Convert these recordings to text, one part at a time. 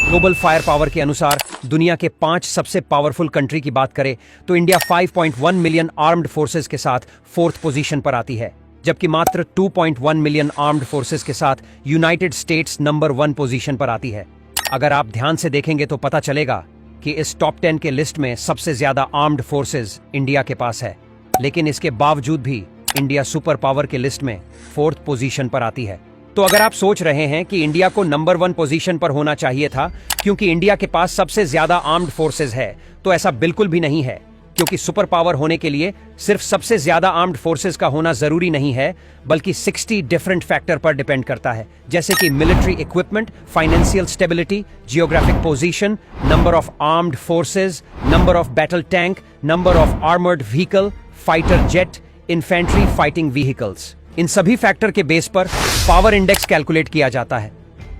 Global fire power के अनुसार दुनिया के 5 सबसे पावरफुल कंट्री की बात करें तो इंडिया 5.1 मिलियन आर्म्ड फोर्सेस के साथ 4th पोजीशन पर आती है, जबकि मात्र 2.1 मिलियन आर्म्ड फोर्सेस के साथ यूनाइटेड स्टेट्स नंबर 1 पोजीशन पर आती है। अगर आप ध्यान से देखेंगे तो पता चलेगा कि इस टॉप 10 के लिस्ट में सबसे ज्यादा आर्म्ड फोर्सेस इंडिया के पास है, लेकिन इसके बावजूद भी इंडिया सुपर पावर के लिस्ट में 4th पोजीशन पर आती है। तो अगर आप सोच रहे हैं कि इंडिया को नंबर 1 पोजीशन पर होना चाहिए था क्योंकि इंडिया के पास सबसे ज्यादा आर्म्ड फोर्सेस है, तो ऐसा बिल्कुल भी नहीं है, क्योंकि सुपर पावर होने के लिए सिर्फ सबसे ज्यादा आर्म्ड फोर्सेस का होना जरूरी नहीं है, बल्कि 60 डिफरेंट फैक्टर पर डिपेंड करता है, जैसे कि military equipment, financial stability, geographic position, number of armed forces, number of battle tank, number of armoured vehicle, fighter jet, infantry fighting vehicles. इन सभी फैक्टर के बेस पर पावर इंडेक्स कैलकुलेट किया जाता है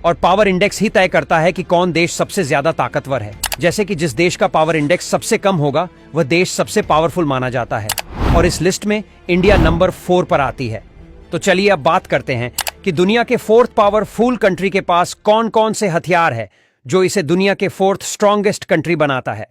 और पावर इंडेक्स ही तय करता है कि कौन देश सबसे ज्यादा ताकतवर है। जैसे कि जिस देश का पावर इंडेक्स सबसे कम होगा वह देश सबसे पावरफुल माना जाता है, और इस लिस्ट में इंडिया नंबर 4 पर आती है। तो चलिए अब बात करते हैं कि दुनिया के 4th पावरफुल कंट्री के पास कौन कौन से हथियार है जो इसे दुनिया के 4th स्ट्रॉन्गेस्ट कंट्री बनाता है।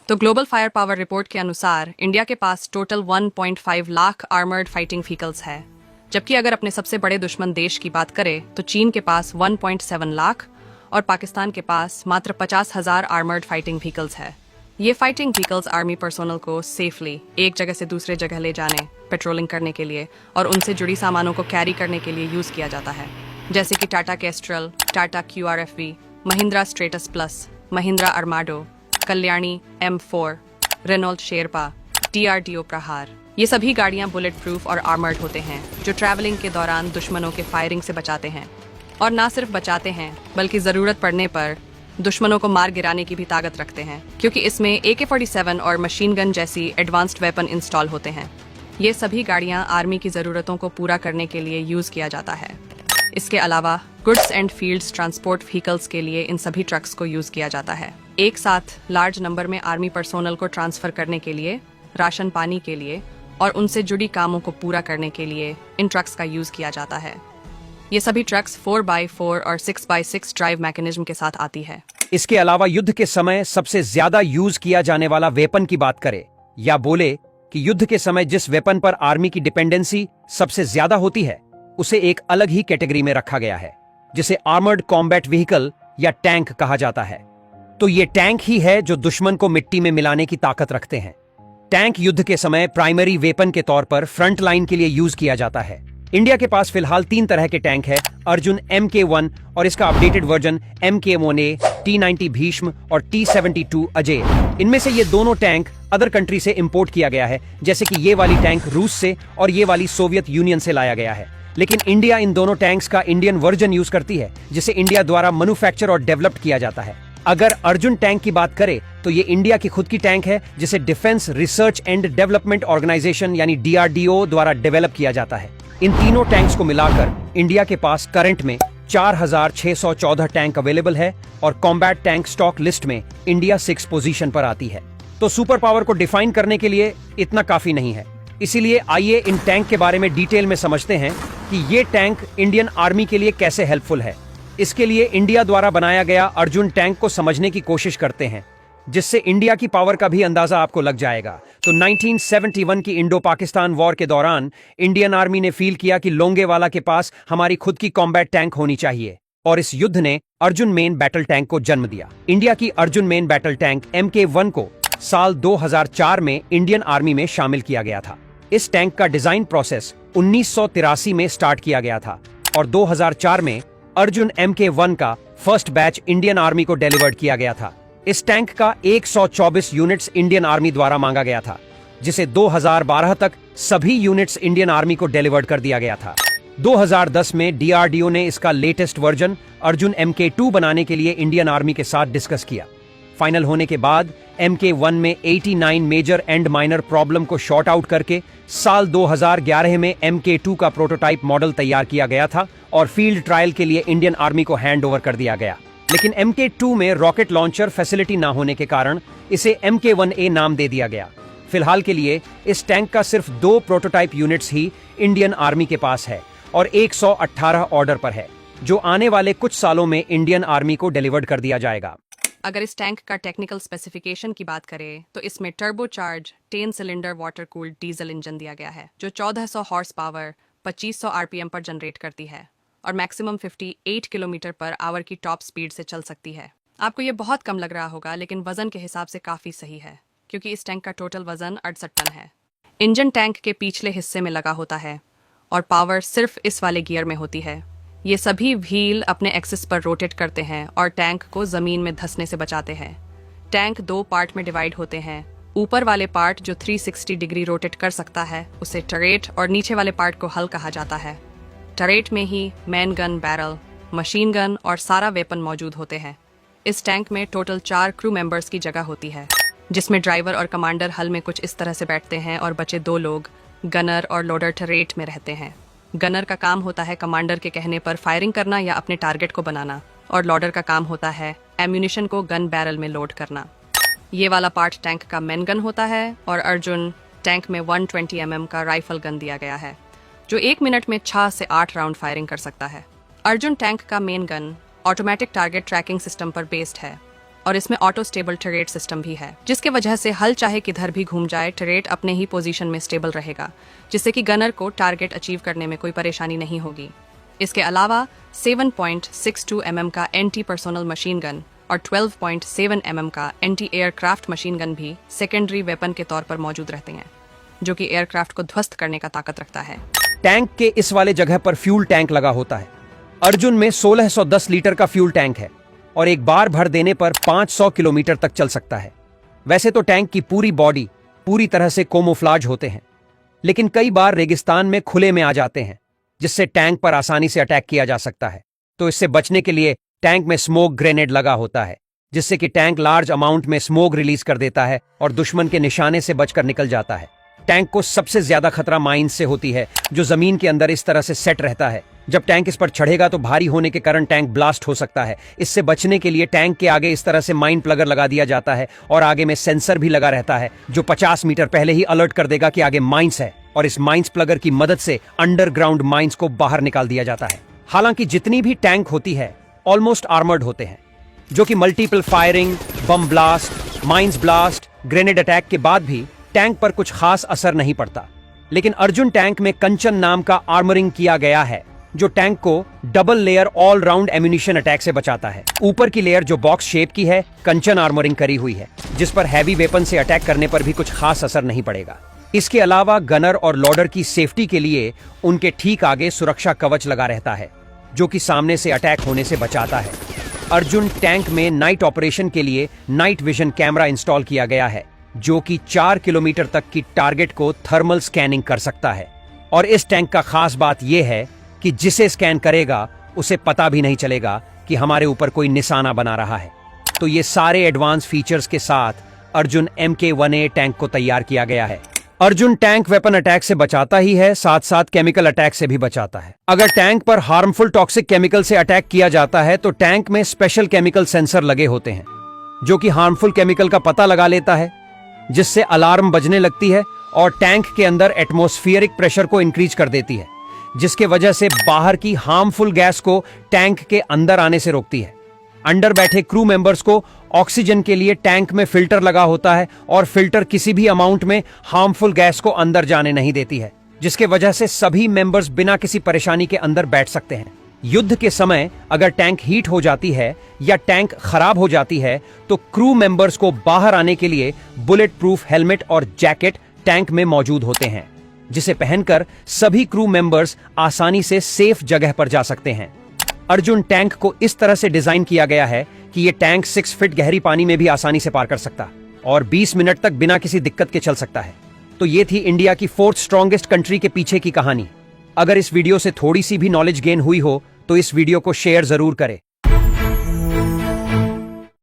तो ग्लोबल फायर पावर रिपोर्ट के अनुसार इंडिया के पास total 1.5 lakh armoured fighting vehicles है, जबकि अगर अपने सबसे बड़े दुश्मन देश की बात करें तो चीन के पास 1.7 लाख और पाकिस्तान के पास मात्र 50,000 आर्मर्ड फाइटिंग व्हीकल्स है। ये फाइटिंग व्हीकल्स आर्मी पर्सोनल को सेफली एक जगह से दूसरे जगह ले जाने, पेट्रोलिंग करने के लिए और उनसे जुड़ी सामानों को कैरी करने के लिए यूज किया जाता है, जैसे कि Tata Kestrel, Tata QRFV, Mahindra Stratus plus, Mahindra Armado, Kalyani M4, Renault Sherpa, DRDO Prahar. ये सभी गाड़ियां बुलेट प्रूफ और आर्मर्ड होते हैं, जो ट्रैवलिंग के दौरान दुश्मनों के फायरिंग से बचाते हैं, और ना सिर्फ बचाते हैं बल्कि जरूरत पड़ने पर दुश्मनों को मार गिराने की भी ताकत रखते हैं, क्योंकि इसमें AK-47 और मशीन गन जैसी एडवांस्ड वेपन इंस्टॉल होते हैं। ये सभी गाड़ियां आर्मी की जरूरतों को पूरा करने के लिए यूज किया जाता है। इसके अलावा goods and fields transport vehicles के लिए इन सभी ट्रक्स को यूज किया जाता है। एक साथ लार्ज नंबर में आर्मी पर्सोनल को ट्रांसफर करने के लिए, राशन पानी के लिए और उनसे जुड़ी कामों को पूरा करने के लिए इन ट्रक्स का यूज किया जाता है। ये सभी ट्रक्स 4x4 और 6x6 ड्राइव मैकेनिज्म के साथ आती है। इसके अलावा युद्ध के समय सबसे ज्यादा यूज किया जाने वाला वेपन की बात करें या बोले कि युद्ध के समय जिस वेपन पर आर्मी की डिपेंडेंसी सबसे ज्यादा होती है, उसे एक अलग ही कैटेगरी में रखा गया है, जिसे आर्मर्ड कॉम्बैट व्हीकल या टैंक कहा जाता है। तो ये टैंक ही है जो दुश्मन को मिट्टी में मिलाने की ताकत रखते हैं। टैंक युद्ध के समय प्राइमरी वेपन के तौर पर फ्रंट लाइन के लिए यूज किया जाता है। इंडिया के पास फिलहाल 3 तरह के टैंक है, अर्जुन MK1 और इसका updated version MK1A, T90 Bhishma और T72 अजय। इनमें से ये दोनों टैंक अदर कंट्री से इंपोर्ट किया गया है, जैसे कि ये वाली टैंक रूस से और ये वाली सोवियत यूनियन से लाया गया है। लेकिन इंडिया इन दोनों टैंक्स का इंडियन वर्जन यूज करती है, जिसे इंडिया द्वारा मैन्युफैक्चर और डेवलप किया जाता है। अगर अर्जुन टैंक की बात करें तो ये इंडिया की खुद की टैंक है, जिसे defence research and development organisation यानी DRDO द्वारा डेवलप किया जाता है। इन तीनों टैंक्स को मिलाकर इंडिया के पास करंट में 4,614 टैंक अवेलेबल है और कॉम्बैट टैंक स्टॉक लिस्ट में इंडिया 6 पोजीशन पर आती है। तो सुपर पावर को डिफाइन करने के लिए इतना काफी नहीं है, इसीलिए आइए इन टैंक के बारे में डिटेल में समझते हैं कि ये टैंक इंडियन आर्मी के लिए कैसे हेल्पफुल है। इसके लिए इंडिया द्वारा बनाया गया अर्जुन टैंक को समझने की कोशिश करते हैं, जिससे इंडिया की पावर का भी अंदाजा आपको लग जाएगा। तो 1971 की इंडो पाकिस्तान वॉर के दौरान इंडियन आर्मी ने फील किया कि लोंगेवाला के पास हमारी खुद की कॉम्बैट टैंक होनी चाहिए, और इस युद्ध ने अर्जुन मेन बैटल टैंक को जन्म दिया। इंडिया की Arjun main battle tank MK1 को साल 2004 में इंडियन आर्मी में शामिल किया गया था। इस टैंक का डिजाइन प्रोसेस 1983 में स्टार्ट किया गया था और 2004 में अर्जुन MK1 का फर्स्ट बैच इंडियन आर्मी को डिलीवर्ड किया गया था। इस टैंक का 124 यूनिट्स इंडियन आर्मी द्वारा मांगा गया था, जिसे 2012 तक सभी यूनिट्स इंडियन आर्मी को डिलीवर्ड कर दिया गया था। 2010 में DRDO ने इसका लेटेस्ट वर्जन अर्जुन MK2 बनाने के लिए इंडियन आर्मी के साथ डिस्कस किया। फाइनल होने के बाद MK1 में 89 मेजर एंड माइनर प्रॉब्लम को शॉर्ट आउट करके साल 2011 में MK2 का प्रोटोटाइप मॉडल तैयार किया गया था और फील्ड ट्रायल के लिए इंडियन आर्मी को हैंड ओवर कर दिया गया। लेकिन MK2 में रॉकेट लॉन्चर फैसिलिटी ना होने के कारण इसे MK1A नाम दे दिया गया। फिलहाल के लिए इस टैंक का सिर्फ 2 प्रोटोटाइप यूनिट्स ही इंडियन आर्मी के पास है और 118 ऑर्डर पर है। जो आने वाले कुछ सालों में इंडियन आर्मी को डिलीवर्ड कर दिया जाएगा। अगर इस टैंक का टेक्निकल स्पेसिफिकेशन की बात करें तो इसमें turbocharge 10 cylinder water cooled diesel engine दिया गया है जो 1400 हॉर्स पावर 2500 आरपीएम पर जनरेट करती है और मैक्सिमम 58 किलोमीटर पर आवर की टॉप स्पीड से चल सकती है। आपको ये बहुत कम लग रहा होगा, लेकिन वजन के हिसाब से काफ़ी सही है क्योंकि इस टैंक का टोटल वजन 68 टन है। इंजन टैंक के पिछले हिस्से में लगा होता है और पावर सिर्फ इस वाले गियर में होती है। ये सभी व्हील अपने एक्सिस पर रोटेट करते हैं और टैंक को ज़मीन में धंसने से बचाते हैं। टैंक 2 पार्ट में डिवाइड होते हैं। ऊपर वाले पार्ट जो 360 डिग्री रोटेट कर सकता है उसे टरेट, और नीचे वाले पार्ट को हल कहा जाता है। टरेट में ही main gun, barrel, machine gun और सारा वेपन मौजूद होते हैं। इस टैंक में टोटल 4 क्रू मेंबर्स की जगह होती है, जिसमें ड्राइवर और कमांडर हल में कुछ इस तरह से बैठते हैं और बचे 2 लोग गनर और लोडर टरेट में रहते हैं। गनर का काम होता है कमांडर के कहने पर फायरिंग करना या अपने टारगेट को बनाना, और लोडर का काम होता है एम्यूनिशन को गन बैरल में लोड करना। ये वाला पार्ट टैंक का मेन गन होता है और अर्जुन टैंक में 120 mm का राइफल गन दिया गया है जो 1 मिनट में 6 से 8 राउंड फायरिंग कर सकता है। अर्जुन टैंक का main gun automatic target tracking system पर बेस्ड है और इसमें ऑटो स्टेबल टरेट सिस्टम भी है, जिसके वजह से हल चाहे किधर भी घूम जाए टरेट अपने ही पोजीशन में स्टेबल रहेगा, जिससे कि गनर को टारगेट अचीव करने में कोई परेशानी नहीं होगी। इसके अलावा 7.62 mm का एंटी पर्सोनल मशीन गन और 12.7 mm का एंटी एयरक्राफ्ट मशीन गन भी सेकेंडरी वेपन के तौर पर मौजूद रहते हैं, जो कि एयरक्राफ्ट को ध्वस्त करने का ताकत रखता है। टैंक के इस वाले जगह पर फ्यूल टैंक लगा होता है। अर्जुन में 1610 लीटर का फ्यूल टैंक है और एक बार भर देने पर 500 किलोमीटर तक चल सकता है। वैसे तो टैंक की पूरी बॉडी पूरी तरह से कोमोफ्लाज होते हैं, लेकिन कई बार रेगिस्तान में खुले में आ जाते हैं, जिससे टैंक पर आसानी से अटैक किया जा सकता है। तो इससे बचने के लिए टैंक में स्मोक ग्रेनेड लगा होता है, जिससे कि टैंक लार्ज अमाउंट में स्मोक रिलीज कर देता है और दुश्मन के निशाने से बचकर निकल जाता है। टैंक को सबसे ज्यादा खतरा माइंस से होती है, जो जमीन के अंदर इस तरह से सेट रहता है। जब टैंक इस पर चढ़ेगा तो भारी होने के कारण टैंक ब्लास्ट हो सकता है। इससे बचने के लिए टैंक के आगे इस तरह से माइन प्लगर लगा दिया जाता है और आगे में सेंसर भी लगा रहता है, जो 50 मीटर पहले ही अलर्ट कर देगा कि आगे माइंस है, और इस माइंस प्लगर की मदद से अंडरग्राउंड माइंस को बाहर निकाल दिया जाता है। हालांकि जितनी भी टैंक होती है ऑलमोस्ट आर्मर्ड होते हैं, जो कि multiple firing, bomb blast, mines blast, grenade attack के बाद भी टैंक पर कुछ खास असर नहीं पड़ता। लेकिन अर्जुन टैंक में कंचन नाम का आर्मरिंग किया गया है, जो टैंक को double layer all round ammunition attack से बचाता है। ऊपर की लेयर जो बॉक्स शेप की है, कंचन आर्मरिंग करी हुई है, जिस पर हैवी वेपन से अटैक करने पर भी कुछ खास असर नहीं पड़ेगा। इसके अलावा गनर और लोडर की सेफ्टी के लिए उनके ठीक आगे सुरक्षा कवच लगा रहता है, जो कि सामने से अटैक होने से बचाता है। अर्जुन टैंक में नाइट ऑपरेशन के लिए नाइट विजन कैमरा इंस्टॉल किया गया है, जो कि 4 किलोमीटर तक की टारगेट को थर्मल स्कैनिंग कर सकता है। और इस टैंक का खास बात यह है कि जिसे स्कैन करेगा उसे पता भी नहीं चलेगा कि हमारे ऊपर कोई निशाना बना रहा है। तो ये सारे एडवांस फीचर्स के साथ अर्जुन MK1A टैंक को तैयार किया गया है। अर्जुन टैंक वेपन अटैक से बचाता ही है, साथ साथ केमिकल अटैक से भी बचाता है। अगर टैंक पर हार्मफुल टॉक्सिक केमिकल से अटैक किया जाता है तो टैंक में स्पेशल केमिकल सेंसर लगे होते हैं, जो कि हार्मफुल केमिकल का पता लगा लेता है, जिससे अलार्म बजने लगती है और टैंक के अंदर एटमॉस्फेरिक प्रेशर को इंक्रीज कर देती है, जिसके वजह से बाहर की हार्मफुल गैस को टैंक के अंदर आने से रोकती है। अंदर बैठे क्रू मेंबर्स को ऑक्सीजन के लिए टैंक में फिल्टर लगा होता है और फिल्टर किसी भी अमाउंट में हार्मफुल गैस को अंदर जाने नहीं देती है, जिसके वजह से सभी मेंबर्स बिना किसी परेशानी के अंदर बैठ सकते हैं। युद्ध के समय अगर टैंक हीट हो जाती है या टैंक खराब हो जाती है तो क्रू मेंबर्स को बाहर आने के लिए बुलेट प्रूफ हेलमेट और जैकेट टैंक में मौजूद होते हैं, जिसे पहनकर सभी क्रू मेंबर्स आसानी से सेफ जगह पर जा सकते हैं। अर्जुन टैंक को इस तरह से डिजाइन किया गया है कि यह टैंक 6 फीट गहरी पानी में भी आसानी से पार कर सकता और 20 मिनट तक बिना किसी दिक्कत के चल सकता है। तो ये थी इंडिया की 4th स्ट्रॉन्गेस्ट कंट्री के पीछे की कहानी। अगर इस वीडियो से थोड़ी सी भी नॉलेज गेन हुई हो तो इस वीडियो को शेयर जरूर करें।